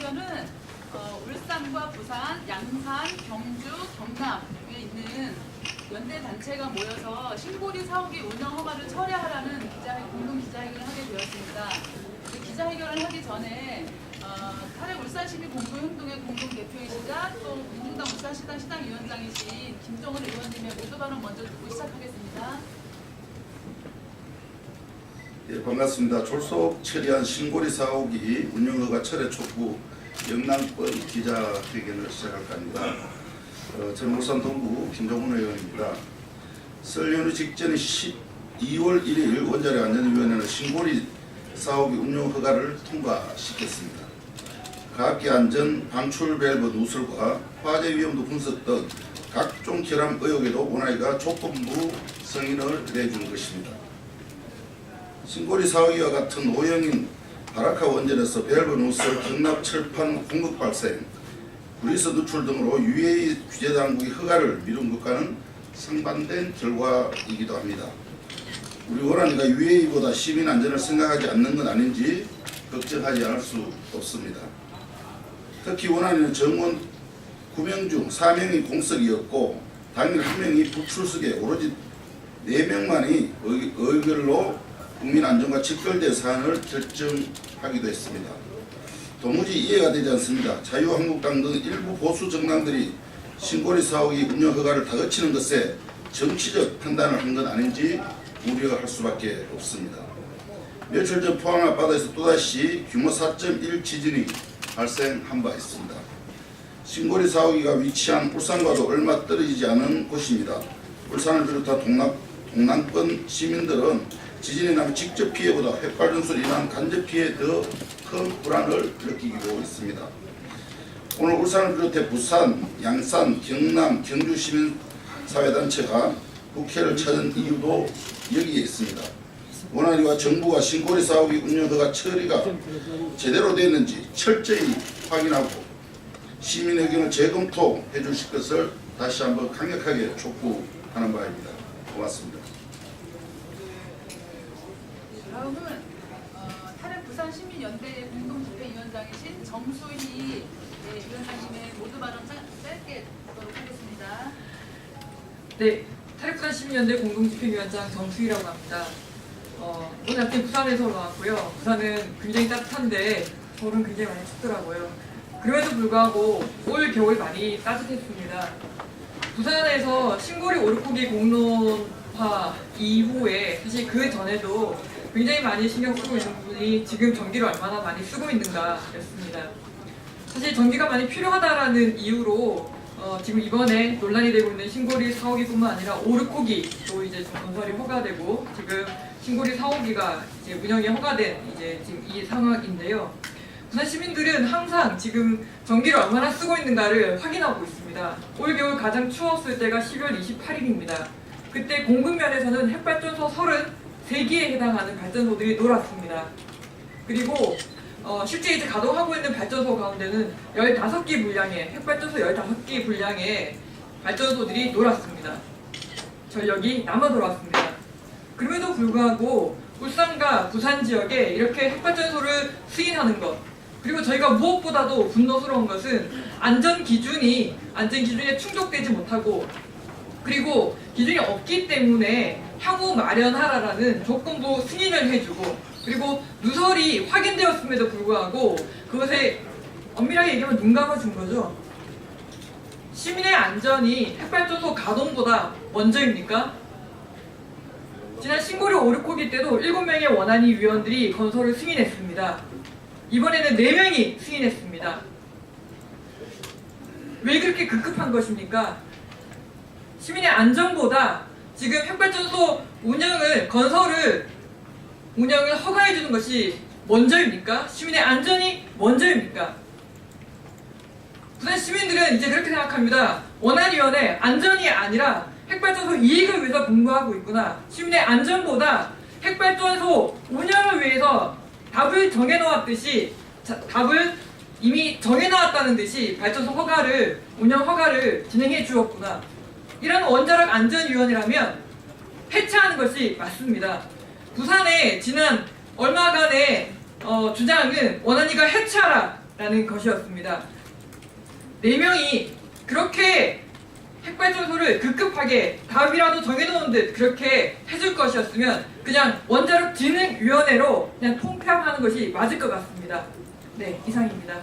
기자회견은 울산과 부산, 양산, 경주, 경남에 있는 연대 단체가 모여서 신고리 사오기 운영 허가를 철회하라는 공동 기자회견을 하게 되었습니다. 그 기자회견을 하기 전에 탈핵 울산시민 공동행동의 공동 대표이시자 또 민주당 울산시당 시당위원장이신 김종훈 의원님의 모두 발언 먼저 듣고 시작하겠습니다. 예, 반갑습니다. 졸속 처리한 신고리 사오기 운영허가 철회 촉구 영남권 기자회견을 시작할까 합니다. 저는 울산 동구 김종훈 의원입니다. 설 연휴 직전인 12월 1일 원자력 안전위원회는 신고리 사오기 운영허가를 통과시켰습니다. 가압기 안전, 방출 밸브 누설과 화재 위험도 분석 등 각종 결함 의혹에도 원활히가 조건부 승인을 내준 것입니다. 신고리 사오기와 같은 오형인 바라카 원전에서 밸브 누설, 경납 철판 공급 발생, 브리스 누출 등으로 UAE 규제 당국이 허가를 미룬 것과는 상반된 결과이기도 합니다. 우리 원안위가 UAE보다 시민 안전을 생각하지 않는 건 아닌지 걱정하지 않을 수 없습니다. 특히 원안위는 정원 9명 중 4명이 공석이었고 당일 1명이 불출석에 오로지 4명만이 의결로 국민 안전과 직결된 사안을 결정하기도 했습니다. 도무지 이해가 되지 않습니다. 자유한국당 등 일부 보수 정당들이 신고리 사오기 운영 허가를 다그치는 것에 정치적 판단을 한 건 아닌지 우려할 수밖에 없습니다. 며칠 전 포항 앞바다에서 또다시 규모 4.1 지진이 발생한 바 있습니다. 신고리 사오기가 위치한 울산과도 얼마 떨어지지 않은 곳입니다. 울산을 비롯한 동남권 시민들은 지진이 나면 직접 피해보다 핵발전소로 인한 간접 피해에 더 큰 불안을 느끼고 있습니다. 오늘 울산을 비롯해 부산, 양산, 경남, 경주 시민사회단체가 국회를 찾은 이유도 여기에 있습니다. 원안위와 정부가 신고리 사오기 운영허가 처리가 제대로 됐는지 철저히 확인하고 시민 의견을 재검토해 주실 것을 다시 한번 강력하게 촉구하는 바입니다. 고맙습니다. 다음은 탈핵 부산시민연대 공동대표위원장이신 정수희 위원장님의 모두 발언 짧게 듣도록 하겠습니다. 네, 탈핵 부산시민연대 공동대표위원장 정수희라고 합니다. 오늘 아침 부산에서 나왔고요. 부산은 굉장히 따뜻한데 서울은 굉장히 많이 춥더라고요. 그럼에도 불구하고 올 겨울 많이 따뜻했습니다. 부산에서 신고리 오르코기 공론화 이후에 사실 그 전에도 굉장히 많이 신경 쓰고 있는 부분이 지금 전기를 얼마나 많이 쓰고 있는가였습니다. 사실 전기가 많이 필요하다라는 이유로 지금 이번에 논란이 되고 있는 신고리 사오기뿐만 아니라 오르코기도 이제 좀 건설이 허가되고 지금 신고리 사오기가 이제 운영이 허가된 이제 지금 이 상황인데요. 부산 시민들은 항상 지금 전기를 얼마나 쓰고 있는가를 확인하고 있습니다. 올 겨울 가장 추웠을 때가 12월 28일입니다. 그때 공급면에서는 핵발전소 33개에 해당하는 발전소들이 놀았습니다. 그리고 실제 이제 가동하고 있는 발전소 가운데는 15개 분량의 핵발전소 15개 분량의 발전소들이 놀았습니다. 전력이 남아 돌아왔습니다. 그럼에도 불구하고 울산과 부산 지역에 이렇게 핵발전소를 승인하는 것, 그리고 저희가 무엇보다도 분노스러운 것은 안전 기준에 충족되지 못하고 그리고 기준이 없기 때문에 향후 마련하라라는 조건부 승인을 해주고 그리고 누설이 확인되었음에도 불구하고 그것에 엄밀하게 얘기하면 눈 감아준 거죠. 시민의 안전이 핵발전소 가동보다 먼저입니까? 지난 신고리 오르코기 때도 7명의 원안위 위원들이 건설을 승인했습니다. 이번에는 4명이 승인했습니다. 왜 그렇게 급급한 것입니까? 시민의 안전보다 지금 핵발전소 건설을 허가해주는 것이 먼저입니까? 시민의 안전이 먼저입니까? 부산 시민들은 이제 그렇게 생각합니다. 원안위원회 안전이 아니라 핵발전소 이익을 위해서 공부하고 있구나. 시민의 안전보다 핵발전소 운영을 위해서 답을 이미 정해놓았다는 듯이 발전소 운영 허가를 진행해 주었구나. 이런 원자력 안전위원회라면 폐차하는 것이 맞습니다. 부산의 지난 얼마간의 주장은 원안위가 해체하라, 라는 것이었습니다. 4명이 그렇게 핵발전소를 급급하게 답이라도 정해놓은 듯 그렇게 해줄 것이었으면 그냥 원자력 진흥위원회로 그냥 통폐합하는 것이 맞을 것 같습니다. 네, 이상입니다.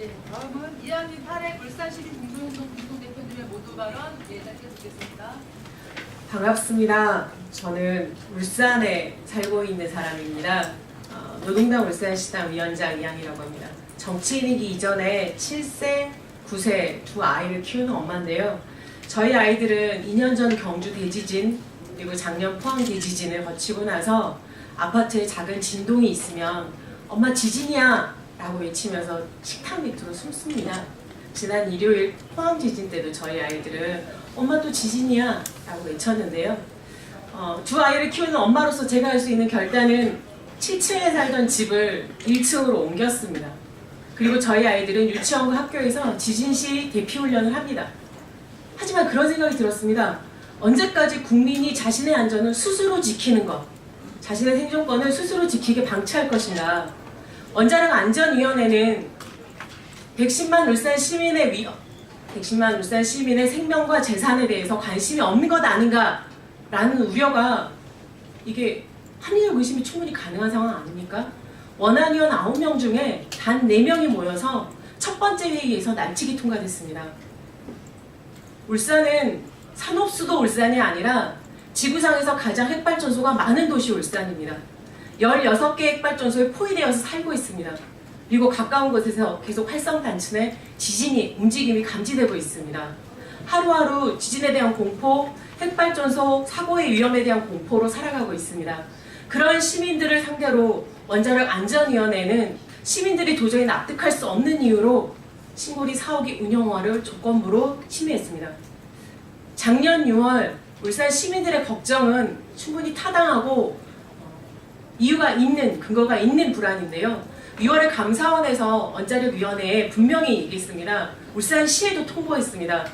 예, 다음은 이한민 탈핵 울산시민 공동운동 공동대표님의 모두 발언 짧게 듣겠습니다. 반갑습니다. 저는 울산에 살고 있는 사람입니다. 노동당 울산시당 위원장 이한이라고 합니다. 정치인이기 이전에 7세, 9세 두 아이를 키우는 엄마인데요. 저희 아이들은 2년 전 경주 대지진 그리고 작년 포항 대지진을 거치고 나서 아파트에 작은 진동이 있으면 엄마 지진이야 라고 외치면서 식탁 밑으로 숨습니다. 지난 일요일 포항 지진 때도 저희 아이들은 엄마 또 지진이야 라고 외쳤는데요. 두 아이를 키우는 엄마로서 제가 할 수 있는 결단은 7층에 살던 집을 1층으로 옮겼습니다. 그리고 저희 아이들은 유치원과 학교에서 지진시 대피훈련을 합니다. 하지만 그런 생각이 들었습니다. 언제까지 국민이 자신의 안전을 스스로 지키는 것, 자신의 생존권을 스스로 지키게 방치할 것인가. 원자력 안전위원회는 110만 울산 시민의 생명과 재산에 대해서 관심이 없는 것 아닌가라는 우려가 이게 합리적 의심이 충분히 가능한 상황 아닙니까? 원안위원 9명 중에 단 4명이 모여서 첫 번째 회의에서 날치기 통과됐습니다. 울산은 산업수도 울산이 아니라 지구상에서 가장 핵발전소가 많은 도시 울산입니다. 16개 핵발전소에 포위되어서 살고 있습니다. 그리고 가까운 곳에서 계속 활성 단층의 지진이 움직임이 감지되고 있습니다. 하루하루 지진에 대한 공포, 핵발전소 사고의 위험에 대한 공포로 살아가고 있습니다. 그런 시민들을 상대로 원자력 안전위원회는 시민들이 도저히 납득할 수 없는 이유로 신고리 4호기 운영허가를 조건부로 심의했습니다. 작년 6월 울산 시민들의 걱정은 충분히 타당하고 이유가 있는, 근거가 있는 불안인데요. 6월에 감사원에서 원자력위원회에 분명히 얘기했습니다. 울산시에도 통보했습니다.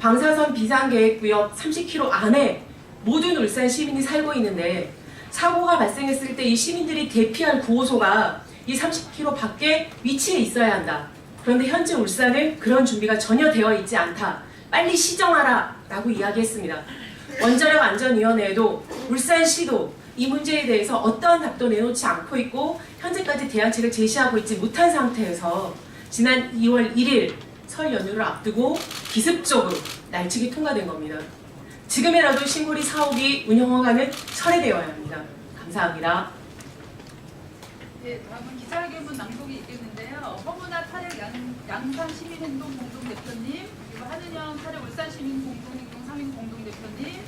방사선 비상계획구역 30km 안에 모든 울산 시민이 살고 있는데 사고가 발생했을 때 이 시민들이 대피할 구호소가 이 30km 밖에 위치해 있어야 한다. 그런데 현재 울산은 그런 준비가 전혀 되어 있지 않다. 빨리 시정하라 라고 이야기했습니다. 원자력안전위원회에도 울산시도 이 문제에 대해서 어떠한 답도 내놓지 않고 있고 현재까지 대안책을 제시하고 있지 못한 상태에서 지난 2월 1일 설 연휴를 앞두고 기습적으로 날치기 통과된 겁니다. 지금이라도 신고리 4호기 운영허가는 철회되어야 합니다. 감사합니다. 네, 다음은 기자회견문 낭독이 있겠는데요. 허문아 탈핵 양산 시민행동 공동대표님, 그리고 한은영 탈핵 울산시민 공동행동 상임 공동대표님,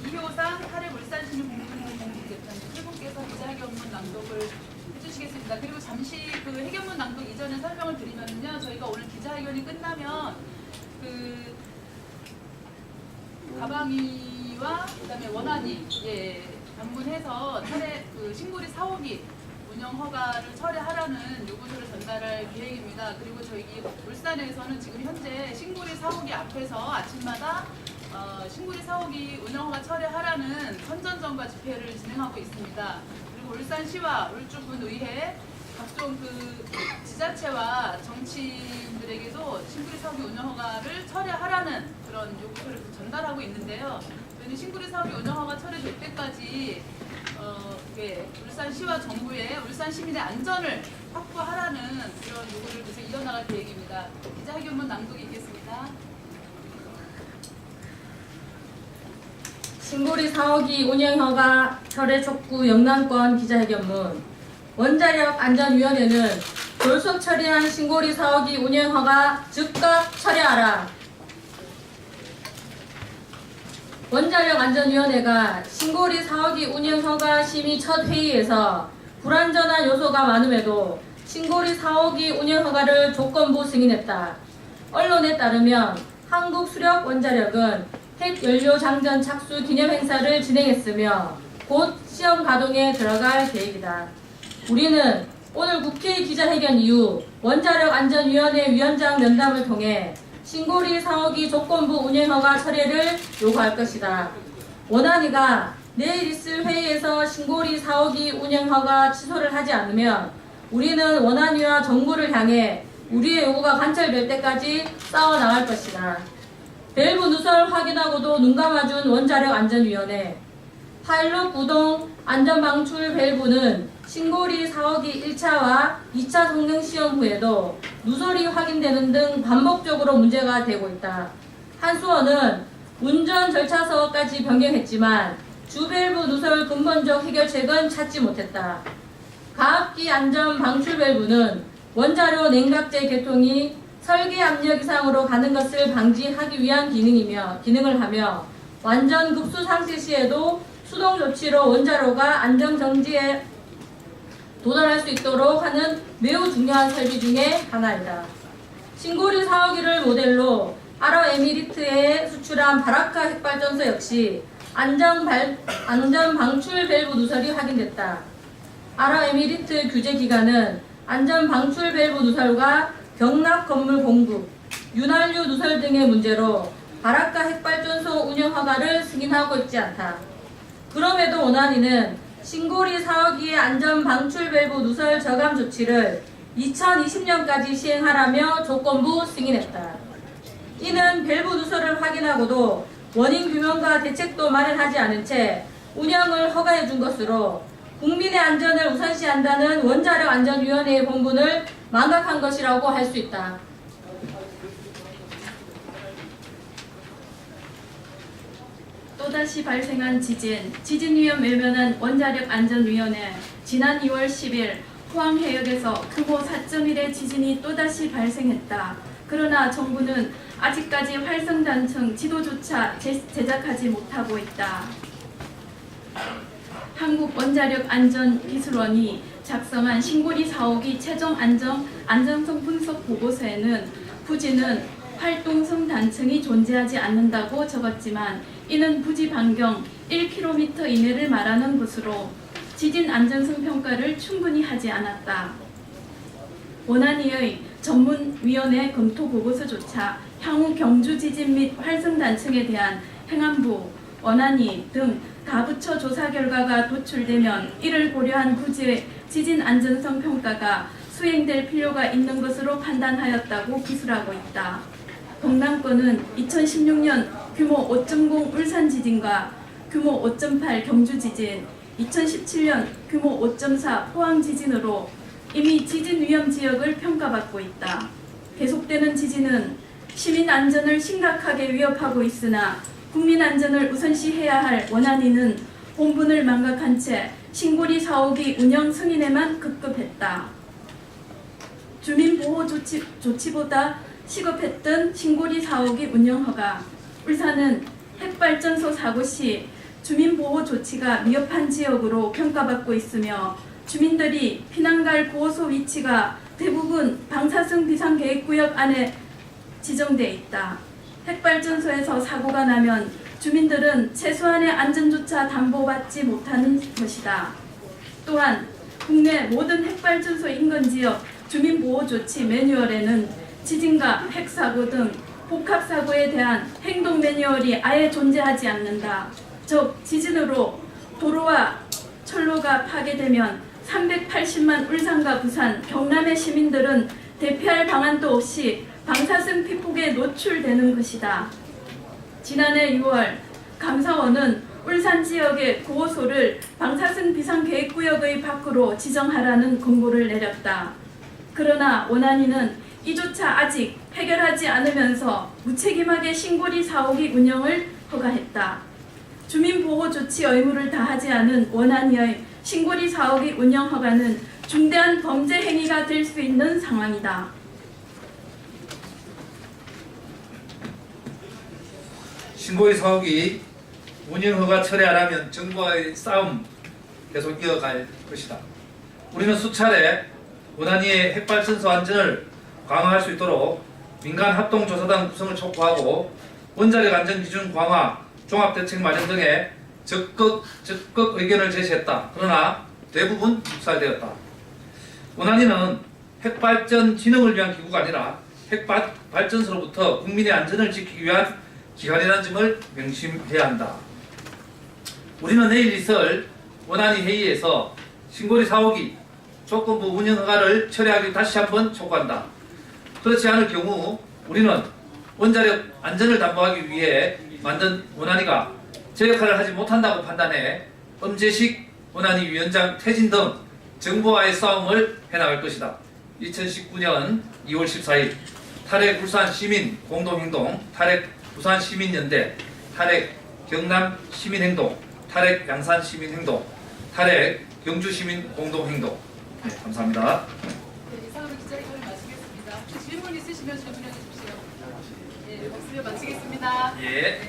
이효상 탈핵 울산시민 공동행동 공동대표님 세 분께서 기자회견문 낭독을 해주시겠습니다. 그리고 잠시 그 회견문 낭독 이전에 설명을 드리면요, 저희가 오늘 기자회견이 끝나면 가방위와 그다음에 원안위 방문해서 탈핵 신고리 4호기 운영 허가를 철회하라는 요구서를 전달할 계획입니다. 그리고 저희 울산에서는 지금 현재 신고리 4호기 앞에서 아침마다 신고리 4호기 운영 허가 철회하라는 선전전과 집회를 진행하고 있습니다. 그리고 울산시와 울주군의회 각종 지자체와 정치인들에게도 신고리 4호기 운영 허가를 철회하라는 그런 요구서를 전달하고 있는데요. 저희는 신고리 4호기 운영 허가 철회될 때까지 울산시와 정부의 울산 시민의 안전을 확보하라는 그런 요구를 계속 이어나갈 계획입니다. 기자회견문 낭독이 있겠습니다. 신고리 4호기 운영허가 철회 촉구 영남권 기자회견문. 원자력 안전위원회는 졸속 처리한 신고리 4호기 운영허가 즉각 철회하라. 원자력 안전위원회가 신고리 4호기 운영허가 심의 첫 회의에서 불완전한 요소가 많음에도 신고리 4호기 운영허가를 조건부 승인했다. 언론에 따르면 한국수력원자력은 핵연료장전 착수 기념행사를 진행했으며 곧 시험 가동에 들어갈 계획이다. 우리는 오늘 국회 기자회견 이후 원자력안전위원회 위원장 면담을 통해 신고리 4호기 조건부 운영허가 철회를 요구할 것이다. 원안위가 내일 있을 회의에서 신고리 4호기 운영허가 취소를 하지 않으면 우리는 원안위와 정부를 향해 우리의 요구가 관철될 때까지 싸워나갈 것이다. 밸브 누설 확인하고도 눈 감아준 원자력 안전위원회. 파일럿 구동 안전방출 밸브는 신고리 4호기 1차와 2차 성능 시험 후에도 누설이 확인되는 등 반복적으로 문제가 되고 있다. 한수원은 운전 절차서까지 변경했지만 주밸브 누설 근본적 해결책은 찾지 못했다. 가압기 안전 방출 밸브는 원자료 냉각제 계통이 설계 압력 이상으로 가는 것을 방지하기 위한 기능을 하며 완전 급수 상실 시에도 수동 조치로 원자로가 안정 정지에 도달할 수 있도록 하는 매우 중요한 설비 중에 하나이다. 신고리 4호기를 모델로 아랍에미리트에 수출한 바라카 핵발전소 역시 안전 방출 밸브 누설이 확인됐다. 아랍에미리트 규제 기관은 안전 방출 밸브 누설과 경락 건물 공급, 윤활유 누설 등의 문제로 바라카 핵발전소 운영 허가를 승인하고 있지 않다. 그럼에도 원안위는 신고리 4호기의 안전 방출 밸브 누설 저감 조치를 2020년까지 시행하라며 조건부 승인했다. 이는 밸브 누설을 확인하고도 원인 규명과 대책도 마련하지 않은 채 운영을 허가해 준 것으로 국민의 안전을 우선시한다는 원자력 안전위원회의 본분을 망각한 것이라고 할 수 있다. 또다시 발생한 지진 위험 외면한 원자력 안전위원회. 지난 2월 10일 포항해역에서 규모 4.1의 지진이 또다시 발생했다. 그러나 정부는 아직까지 활성단층 지도조차 제작하지 못하고 있다. 한국원자력안전기술원이 작성한 신고리 4호기 최종 안정성 분석 보고서에는 부지는 활동성 단층이 존재하지 않는다고 적었지만 이는 부지 반경 1km 이내를 말하는 것으로 지진 안전성 평가를 충분히 하지 않았다. 원안위의 전문위원회 검토 보고서조차 향후 경주 지진 및 활성 단층에 대한 행안부, 원안위 등 가부처 조사 결과가 도출되면 이를 고려한 부지의 지진 안전성 평가가 수행될 필요가 있는 것으로 판단하였다고 기술하고 있다. 동남권은 2016년 규모 5.0 울산 지진과 규모 5.8 경주 지진, 2017년 규모 5.4 포항 지진으로 이미 지진 위험 지역을 평가받고 있다. 계속되는 지진은 시민 안전을 심각하게 위협하고 있으나 국민 안전을 우선시해야 할 원안위는 본분을 망각한 채 신고리 4호기 운영 승인에만 급급했다. 주민보호 조치보다 시급했던 신고리 4호기 운영허가. 울산은 핵발전소 사고 시 주민보호 조치가 미흡한 지역으로 평가받고 있으며 주민들이 피난갈 보호소 위치가 대부분 방사성 비상계획구역 안에 지정돼 있다. 핵발전소에서 사고가 나면 주민들은 최소한의 안전조차 담보받지 못하는 것이다. 또한 국내 모든 핵발전소 인근지역 주민보호조치 매뉴얼에는 지진과 핵사고 등 복합사고에 대한 행동 매뉴얼이 아예 존재하지 않는다. 즉 지진으로 도로와 철로가 파괴되면 380만 울산과 부산, 경남의 시민들은 대피할 방안도 없이 방사성 피폭에 노출되는 것이다. 지난해 6월 감사원은 울산 지역의 구호소를 방사성 비상계획구역의 밖으로 지정하라는 공고를 내렸다. 그러나 원안위는 이조차 아직 해결하지 않으면서 무책임하게 신고리 4호기 운영을 허가했다. 주민보호조치 의무를 다하지 않은 원안위의 신고리 4호기 운영 허가는 중대한 범죄 행위가 될 수 있는 상황이다. 신고리 4호기 운영허가 철회하라면 정부와의 싸움 계속 이어갈 것이다. 우리는 수차례 원안위의 핵발전소 안전을 강화할 수 있도록 민간 합동조사단 구성을 촉구하고 원자력 안전기준 강화, 종합대책 마련 등의 적극 의견을 제시했다. 그러나 대부분 묵살되었다. 원안위는 핵발전 진흥을 위한 기구가 아니라 핵발전소로부터 국민의 안전을 지키기 위한 기관이라는 점을 명심해야 한다. 우리는 내일 있을 원안위 회의에서 신고리 4호기 조건부 운영 허가를 철회하기 다시 한번 촉구한다. 그렇지 않을 경우 우리는 원자력 안전을 담보하기 위해 만든 원안위가 제 역할을 하지 못한다고 판단해 엄재식 원안위 위원장 퇴진 등 정부와의 싸움을 해나갈 것이다. 2019년 2월 14일 탈핵 울산 시민 공동행동, 탈핵 부산 시민연대, 탈핵 경남 시민행동, 탈핵 양산 시민행동, 탈핵 경주 시민 공동행동. 네, 감사합니다. 네, 이상으로 기자회견을 마치겠습니다. 혹시 질문 있으시면 질문해 주십시오. 네, 없으면 마치겠습니다. 예. 네.